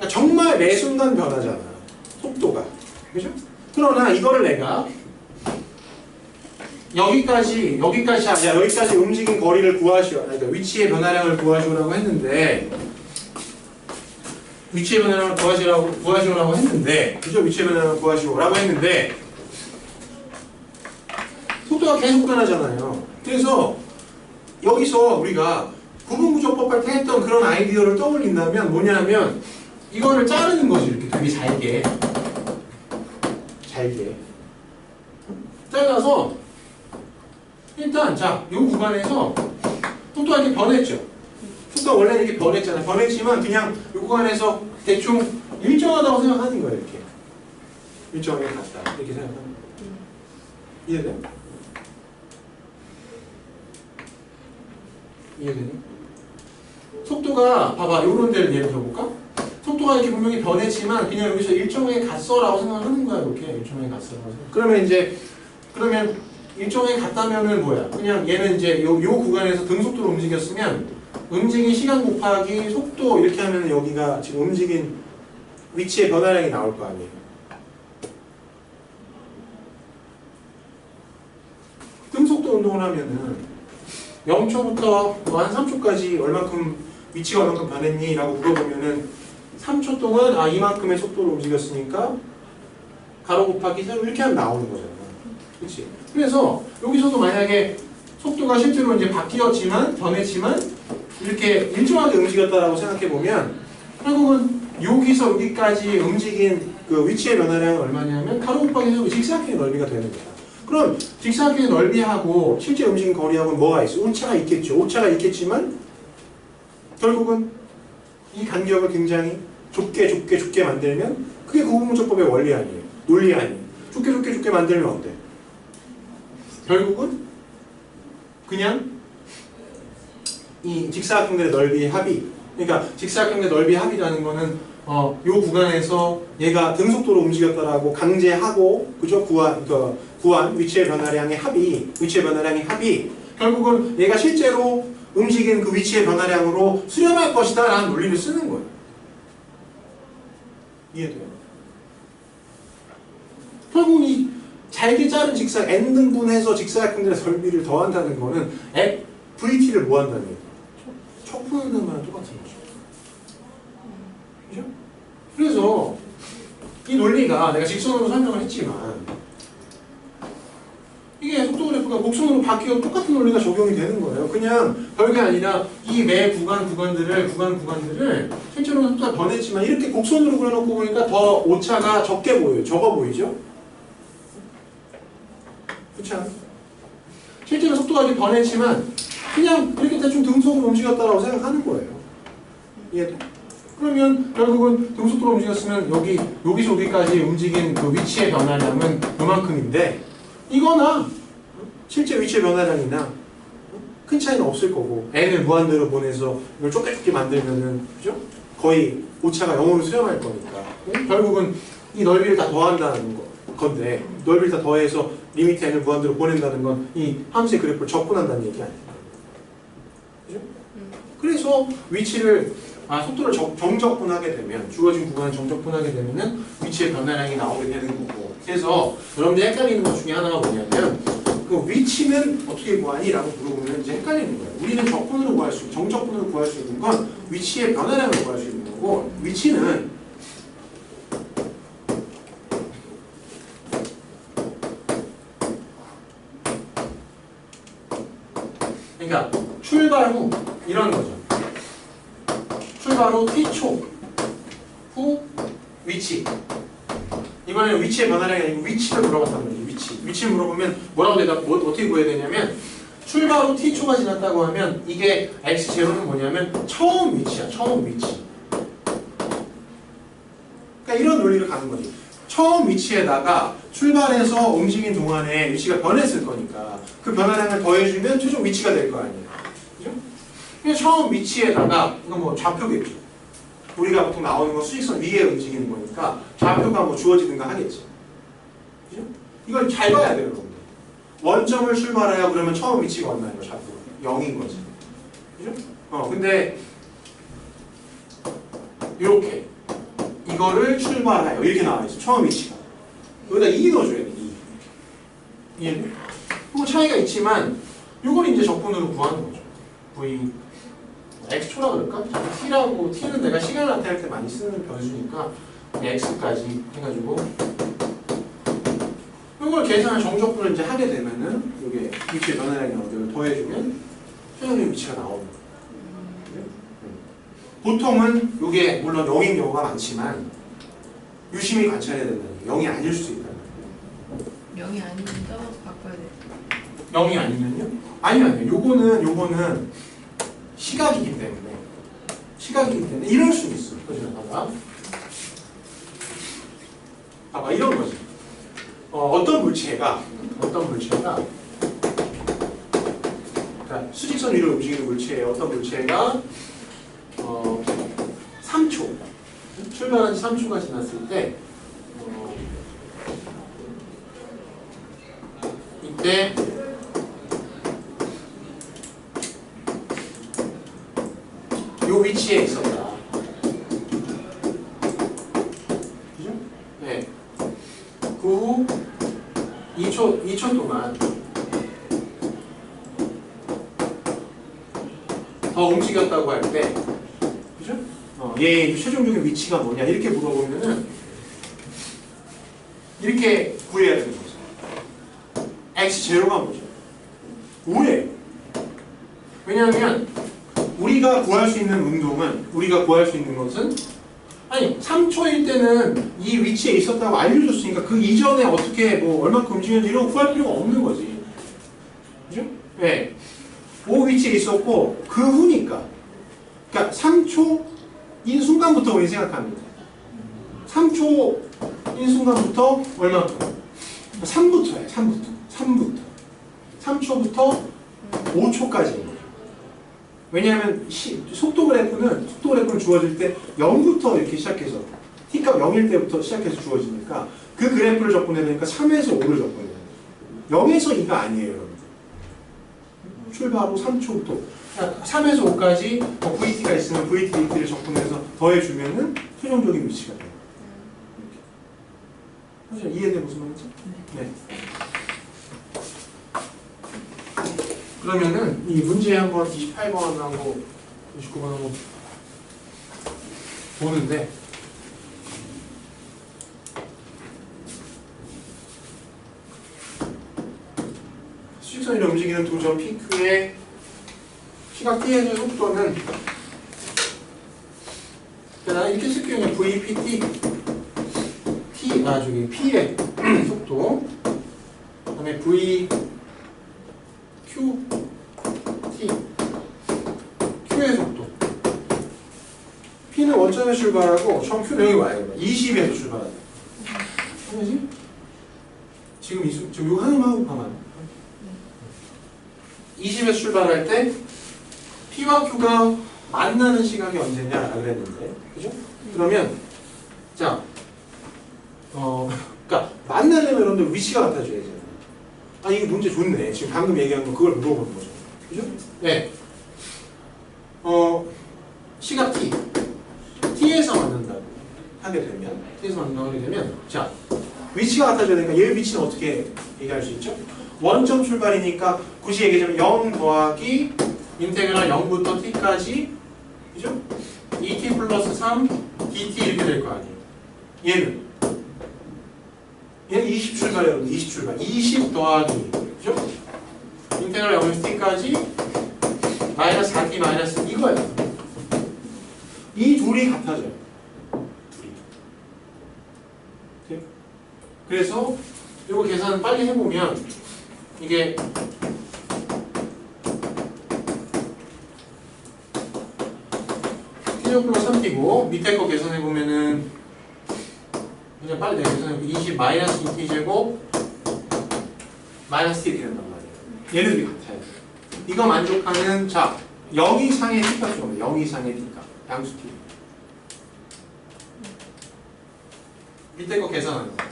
정말 매 순간 변하잖아. 속도가. 그죠? 그러나 이거를 내가 여기까지 움직인 거리를 구하시오. 그러니까 위치의 변화량을 구하시오라고 했는데, 위치의 변화량을 구하시오라고 했는데, 그죠? 위치의 변화량을 구하시오라고 했는데, 속도가 계속 변하잖아요. 그래서 여기서 우리가 구분구조법 할 때 했던 그런 아이디어를 떠올린다면 뭐냐면 이거를 자르는 거지. 이렇게 되게 잘게 잘라서 일단 자, 이 구간에서 속도가 이렇게 변했죠. 속도가 원래는 이렇게 변했잖아요. 변했지만 그냥 이 구간에서 대충 일정하다고 생각하는 거예요. 이렇게 일정하게 갔다 이렇게 생각하는 거예요. 이해돼요? 이해되니? 속도가 봐봐, 요런 데를 예를 들어볼까? 속도가 이렇게 분명히 변했지만 그냥 여기서 일정하게 갔어라고 생각하는 거야. 이렇게 일정하게 갔어라고 생각. 그러면 일정하게 갔다면은 뭐야? 그냥 얘는 이제 요 구간에서 등속도로 움직였으면 움직인 시간 곱하기 속도 이렇게 하면 여기가 지금 움직인 위치의 변화량이 나올 거 아니에요. 등속도 운동을 하면은 0초부터 한 3초까지 위치가 얼만큼 변했니? 라고 물어보면은 3초 동안 이만큼의 속도로 움직였으니까 가로 곱하기 세로 이렇게 하면 나오는 거잖아. 그렇지? 그래서 여기서도 만약에 속도가 실제로 이제 변했지만 이렇게 일정하게 움직였다라고 생각해 보면 결국은 여기서 여기까지 움직인 그 위치의 변화량은 얼마냐면 가로 곱하기 세로 직사각형의 넓이가 되는 거야. 그럼 직사각형의 넓이하고 실제 움직인 거리하고는 뭐가 있어? 오차가 있겠죠. 오차가 있겠지만 결국은 이 간격을 굉장히 좁게 만들면 그게 구분구조법의 원리 아니에요. 논리 아니에요. 좁게 만들면 어때? 결국은 그냥 이 직사각형들의 넓이의 합이, 그러니까 직사각형의 넓이의 합이라는 거는 요 구간에서 얘가 등속도로 움직였다라고 강제하고 그죠? 구한 위치의 변화량의 합이 결국은 얘가 실제로 움직인 그 위치의 변화량으로 수렴할 것이다 라는 논리를 쓰는 거예요. 이해돼요? 결국 이 잘게 자른 n등분해서 직사각형들의 넓이를 더한다는 거는 VT를 뭐 한다는 얘기예요? 척분하는 거랑 똑같은 거죠. 그죠? 그래서 이 논리가 내가 직선으로 설명을 했지만 이게 속도 그래프가 곡선으로 바뀌어 똑같은 논리가 적용이 되는 거예요. 그냥 별게 아니라 이 매 구간들을 실제로는 속도가 변했지만 이렇게 곡선으로 그려놓고 보니까 더 오차가 적게 보여요. 적어 보이죠? 그렇지 않아요? 실제로 속도가 이렇게 변했지만 그냥 이렇게 대충 등속으로 움직였다라고 생각하는 거예요. 이해돼? 그러면 결국은 등속도로 움직였으면 여기서 여기까지 움직인 그 위치의 변화량은 요만큼인데 이거나 실제 위치의 변화량이나 큰 차이는 없을 거고 n을 무한대로 보내서 이걸 좁게 만들면은 그죠? 거의 오차가 0으로 수렴할 거니까 결국은 이 넓이를 다 더한다는 건데 넓이를 다 더해서 리미트 n을 무한대로 보낸다는 건 이 함수의 그래프를 적분한다는 얘기 아니에요. 그죠? 그래서 위치를 속도를 정적분하게 되면 주어진 구간을 정적분하게 되면은 위치의 변화량이 나오게 되는 거고. 그래서 여러분들이 헷갈리는 것 중에 하나가 뭐냐면 그 위치는 어떻게 구하니? 라고 물어보면 이제 헷갈리는 거예요. 우리는 적분으로 구할 수 있는, 정적분으로 구할 수 있는 건 위치의 변화량을 구할 수 있는 거고, 위치는 그러니까 출발 후 이런 거죠. 출발 후 t초 후 위치. 이번에는 위치의 변화량이 아니고 위치를 물어봤다는 거죠. 위치를 물어보면 뭐라고 어떻게 구해야 되냐면 출발 후 t초가 지났다고 하면 이게 x0는 뭐냐면 처음 위치야. 처음 위치. 그러니까 이런 논리를 가는 거지. 처음 위치에다가 출발해서 움직인 동안에 위치가 변했을 거니까 그 변화량을 더해주면 최종 위치가 될 거 아니에요. 그죠? 그냥 처음 위치에다가 이건 뭐 좌표겠죠. 우리가 보통 나오는 건 수직선 위에 움직이는 거니까 좌표가 뭐 주어지든가 하겠지. 그죠? 이걸 잘 봐야 돼요, 여러분들. 원점을 출발해야 그러면 처음 위치가 얼마예요, 좌표가? 0인 거지. 그죠? 근데 이렇게 이거를 출발하여 이렇게 나와 있어. 처음 위치가. 여기다 2 넣어줘야 돼. 2. 이해돼? 뭐 차이가 있지만 이걸 이제 적분으로 구하는 거죠. V x초라 그럴까? t라고 t는 내가 시간을 나타낼 때 많이 쓰는 변수니까 x까지 해가지고 이걸 계산을 정적분을 이제 하게 되면은 이게 위치의 변화량이 나오는 걸 더해주면 최종적인 위치가 나오는 거예요. 보통은 이게 물론 0인 경우가 많지만 유심히 관찰해야 된다는 게 0이 아닐 수도 있다는 거예요. 0이 아니면 떠서 바꿔야 돼. 0이 아니면요? 아니요. 요거는 시각이기 때문에 이럴 수 있어. 그죠? 봐봐 이런 거지. 어떤 물체가 그러니까 수직선 위로 움직이는 물체에 어떤 물체가 3초 출발한 지 3초가 지났을 때 이때 요 위치에 있었다. 그죠? 네. 그 후 2초 동안 더 움직였다고 할 때, 그죠? 얘의 최종적인 위치가 뭐냐 이렇게 물어보면은 이렇게 구해야 되는 거죠. x0가 뭐죠? 5예요. 왜냐하면 우리가 구할 수 있는 것은 아니 3초일 때는 이 위치에 있었다고 알려줬으니까 그 이전에 어떻게 뭐 얼마큼 움직였는지 이런 거 구할 필요가 없는 거지. 그죠? 네. 5 위치에 있었고 그 후니까 그러니까 3초인 순간부터 우리 생각합니다. 3초인 순간부터 얼마큼? 3부터예요. 3부터 3초부터 5초까지인 거죠. 왜냐하면 속도 그래프는 주어질 때 0부터 이렇게 시작해서 t값 0일 때부터 시작해서 주어지니까 그 그래프를 접근해야 되니까 3에서 5를 접근해야 돼요. 0에서 2가 아니에요, 여러분. 출발 후 3초부터 3에서 5까지 VT가 있으면 VT를 접근해서 더해주면은 최종적인 위치가 돼요. 사실 이해돼 무슨 말인지? 네. 그러면은 이 문제 한번 28번하고 29번하고 보는데 수직선으로 움직이는 두 점 PQ의 시각 t의 속도는 나는 이렇게 쓸게요. 그냥 VPT 저기 P의 속도 그 다음에 VQT Q의 속도 P는 원점에서 출발하고 처음 Q는 여기 와야 돼. 20에서 출발하자. 알지? 지금 이거 하나만 하고 가만 20에서 출발할 때 P와 Q가 만나는 시각이 언제냐 그랬는데, 그죠? 그러면 자, 그러니까 만나려면 여러분들 위치가 나타줘야죠. 아 이게 문제 좋네. 지금 방금 얘기한 거 그걸 물어보는 거죠, 그죠? 네. 시각 T에서 만난다고 하게 되면, 자, 위치가 같아져야 되니까 얘 위치는 어떻게 얘기할 수 있죠? 원점 출발이니까 굳이 얘기하자면 0 더하기 인테그랄 0부터 t까지 그죠? 2t 플러스 3 dt 이렇게 될 거 아니에요. 얘는 20 출발이에요. 20 출발. 20 더하기 그죠? 인테그랄 0에서 t까지 마이너스 4t 마이너스 이거예요. 이 둘이 같아져요. 둘이. 그래서 이거 계산 빨리 해보면 이게 t제곱 플러스 3t고 밑에 거 계산해보면은 그냥 빨리 내가 계산해보면 20 마이너스 2t제곱 마이너스 t 이렇게 된단 말이에요. 얘네들이 같아요. 이거 만족하는 자 0 이상의 t값이 오면 0 이상의 t값 양수 t 밑에 거 계산하는 거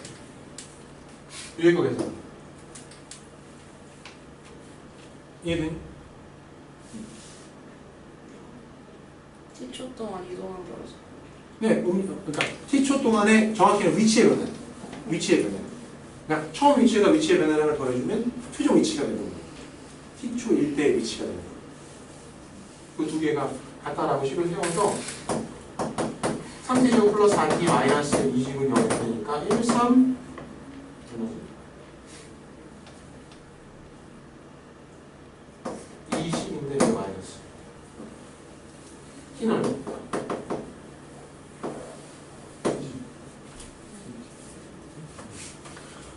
위에 거 계산 이해되니? 10초 동안 이동한 거라서. 네, 그러니까 t초 동안에 정확히는 위치의 변화 위치의 변화 그러니까 처음 위치에다 위치의 변화를 더해주면 최종 위치가 되는 거예요. t초 1대의 위치가 되는 거예요. 그 두 개가 같다라고 식을 세워서 3t제곱 플러스 4t 마이너스 20은 0이 되니까 1, 3 20인데 왜 마이너스 t는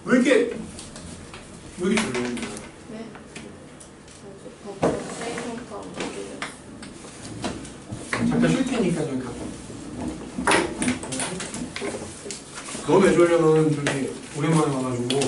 왜 이렇게 조용한 거야? 네? 버퍼 세이버가 어떻게 잠깐 쉴 테니까 좀 갖고. 너네 주려면 저기 오랜만에 와가지고